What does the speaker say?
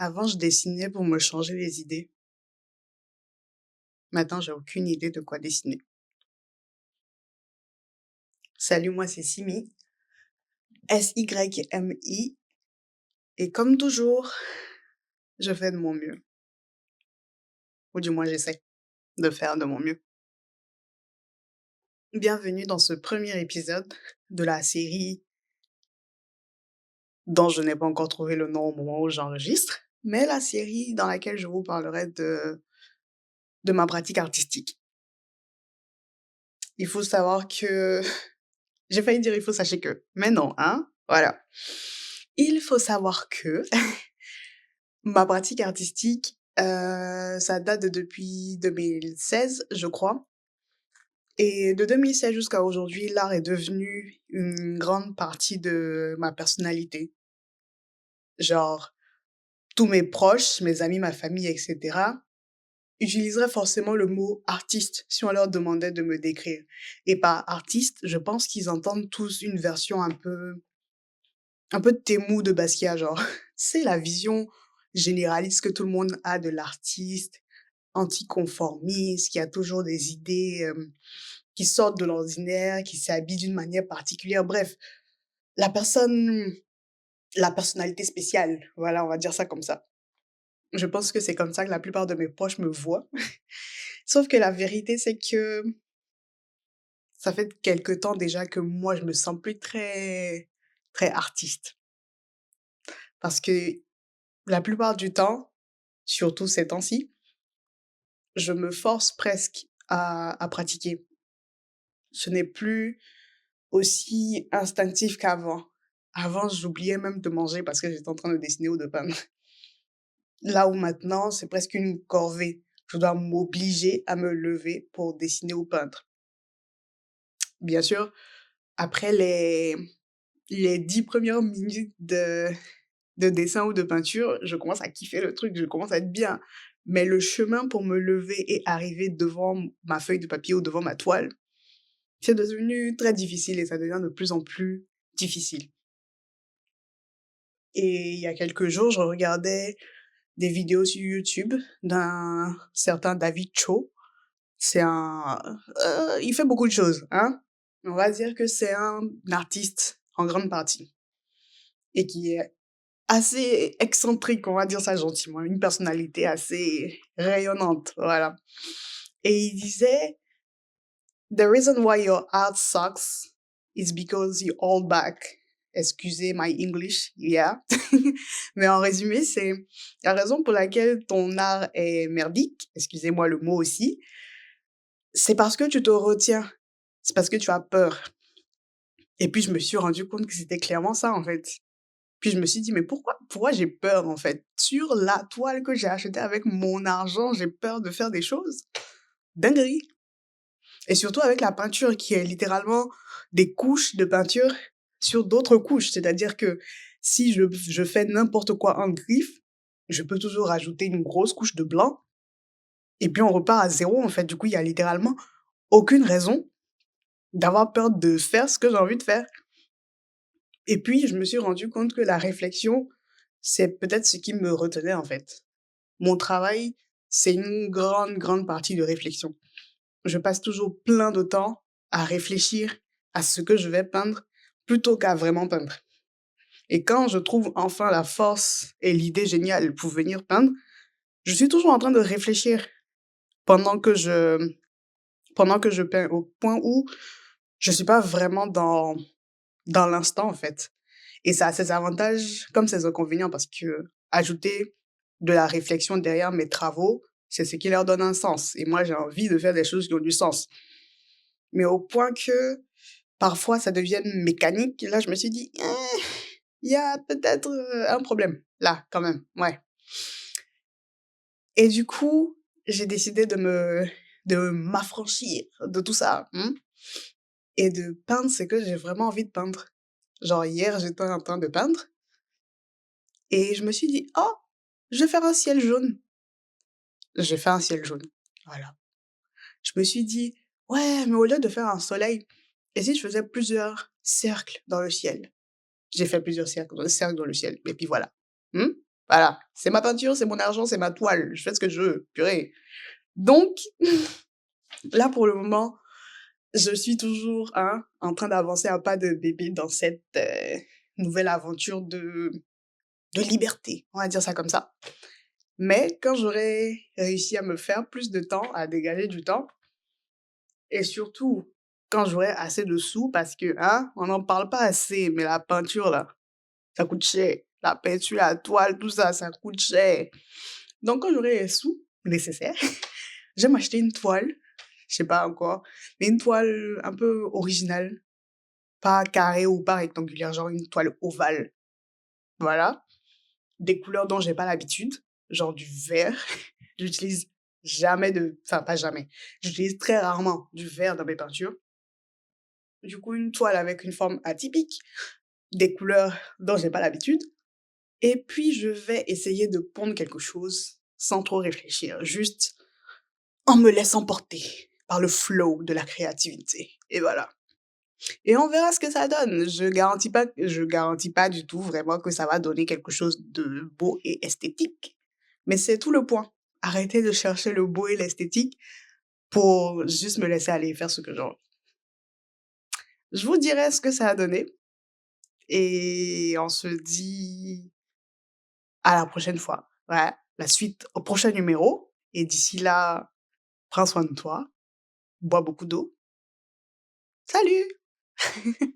Avant, je dessinais pour me changer les idées. Maintenant, j'ai aucune idée de quoi dessiner. Salut, moi c'est Simi, Symi, et comme toujours, je fais de mon mieux. Ou du moins, j'essaie de faire de mon mieux. Bienvenue dans ce premier épisode de la série dont je n'ai pas encore trouvé le nom au moment où j'enregistre, mais la série dans laquelle je vous parlerai de ma pratique artistique. Il faut savoir que j'ai failli dire il faut sachez que, mais non, hein, voilà. Il faut savoir que ma pratique artistique, ça date de depuis 2016, je crois, et de 2016 jusqu'à aujourd'hui, l'art est devenu une grande partie de ma personnalité. Genre, tous mes proches, mes amis, ma famille et cetera, utiliseraient forcément le mot «artiste» si on leur demandait de me décrire, et par artiste, je pense qu'ils entendent tous une version un peu Temu de Basquiat, genre. C'est la vision généraliste que tout le monde a de l'artiste, anticonformiste, qui a toujours des idées, qui sortent de l'ordinaire, qui s'habille d'une manière particulière. Bref, la personne la personnalité spéciale, voilà, on va dire ça comme ça. Je pense que c'est comme ça que la plupart de mes proches me voient. Sauf que la vérité, c'est que ça fait quelque temps déjà que moi, je me sens plus très artiste. Parce que la plupart du temps, surtout ces temps-ci, je me force presque à pratiquer. Ce n'est plus aussi instinctif qu'avant. Avant, j'oubliais même de manger parce que j'étais en train de dessiner ou de peindre. Là où maintenant, c'est presque une corvée. Je dois m'obliger à me lever pour dessiner ou peindre. Bien sûr, après les 10 premières minutes de dessin ou de peinture, je commence à kiffer le truc, je commence à être bien. Mais le chemin pour me lever et arriver devant ma feuille de papier ou devant ma toile, c'est devenu très difficile et ça devient de plus en plus difficile. Et il y a quelques jours, je regardais des vidéos sur YouTube d'un certain David Cho. C'est un, il fait beaucoup de choses, hein. On va dire que c'est un artiste en grande partie et qui est assez excentrique, on va dire ça gentiment, une personnalité assez rayonnante, voilà. Et il disait: «The reason why your art sucks is because you hold back». Excusez my English, yeah. Mais en résumé, c'est la raison pour laquelle ton art est merdique, excusez-moi le mot aussi, c'est parce que tu te retiens, c'est parce que tu as peur. Et puis je me suis rendu compte que c'était clairement ça, en fait. Puis je me suis dit: «Mais pourquoi j'ai peur, en fait? Sur la toile que j'ai achetée avec mon argent, j'ai peur de faire des choses? Dinguerie!» Et surtout avec la peinture qui est littéralement des couches de peinture sur d'autres couches. C'est-à-dire que si je fais n'importe quoi en griffe, je peux toujours rajouter une grosse couche de blanc et puis on repart à zéro en fait. Du coup, il y a littéralement aucune raison d'avoir peur de faire ce que j'ai envie de faire. Et puis je me suis rendu compte que la réflexion, c'est peut-être ce qui me retenait, en fait. Mon travail, c'est une grande partie de réflexion. Je passe toujours plein de temps à réfléchir à ce que je vais peindre plutôt qu'à vraiment peindre. Et quand je trouve enfin la force et l'idée géniale pour venir peindre, je suis toujours en train de réfléchir pendant que je pendant que je peins, au point où je suis pas vraiment dans l'instant, en fait. Et ça a ses avantages comme ses inconvénients parce que ajouter de la réflexion derrière mes travaux, c'est ce qui leur donne un sens. Et moi, j'ai envie de faire des choses qui ont du sens. Mais au point que parfois ça devienne mécanique, là, je me suis dit: il y a peut-être, un problème là, quand même, ouais». Et du coup, j'ai décidé de m'affranchir de tout ça, et de peindre ce que j'ai vraiment envie de peindre. Genre hier, j'étais en train de peindre et je me suis dit: «Oh, je vais faire un ciel jaune». J'ai fait un ciel jaune, voilà. Je me suis dit: «Ouais, mais au lieu de faire un soleil, et si je faisais plusieurs cercles dans le ciel?» J'ai fait plusieurs cercles dans le ciel et puis voilà. Mmh? Voilà, c'est ma peinture, c'est mon argent, c'est ma toile, je fais ce que je veux, purée. Donc là, pour le moment, je suis toujours, hein, en train d'avancer à pas de bébé dans cette, nouvelle aventure de liberté, on va dire ça comme ça. Mais quand j'aurai réussi à me faire plus de temps, à dégager du temps et surtout quand j'aurai assez de sous parce que, hein, on n'en parle pas assez, mais la peinture là, ça coûte cher. La peinture, la toile, tout ça, ça coûte cher. Donc quand j'aurai les sous nécessaires, je vais m'acheter une toile, je sais pas encore, mais une toile un peu originale, pas carrée ou pas rectangulaire, genre une toile ovale. Voilà, des couleurs dont j'ai pas l'habitude, genre du vert. J'utilise jamais enfin pas jamais, j'utilise très rarement du vert dans mes peintures. Du coup, une toile avec une forme atypique, des couleurs dont j'ai pas l'habitude et puis je vais essayer de pondre quelque chose sans trop réfléchir, juste en me laissant porter par le flow de la créativité et voilà. Et on verra ce que ça donne. Je garantis pas du tout vraiment que ça va donner quelque chose de beau et esthétique, mais c'est tout le point. Arrêter de chercher le beau et l'esthétique pour juste me laisser aller faire ce que j'ai envie. Je vous dirai ce que ça a donné et on se dit à la prochaine fois. Ouais, la suite au prochain numéro et d'ici là, prends soin de toi, bois beaucoup d'eau. Salut!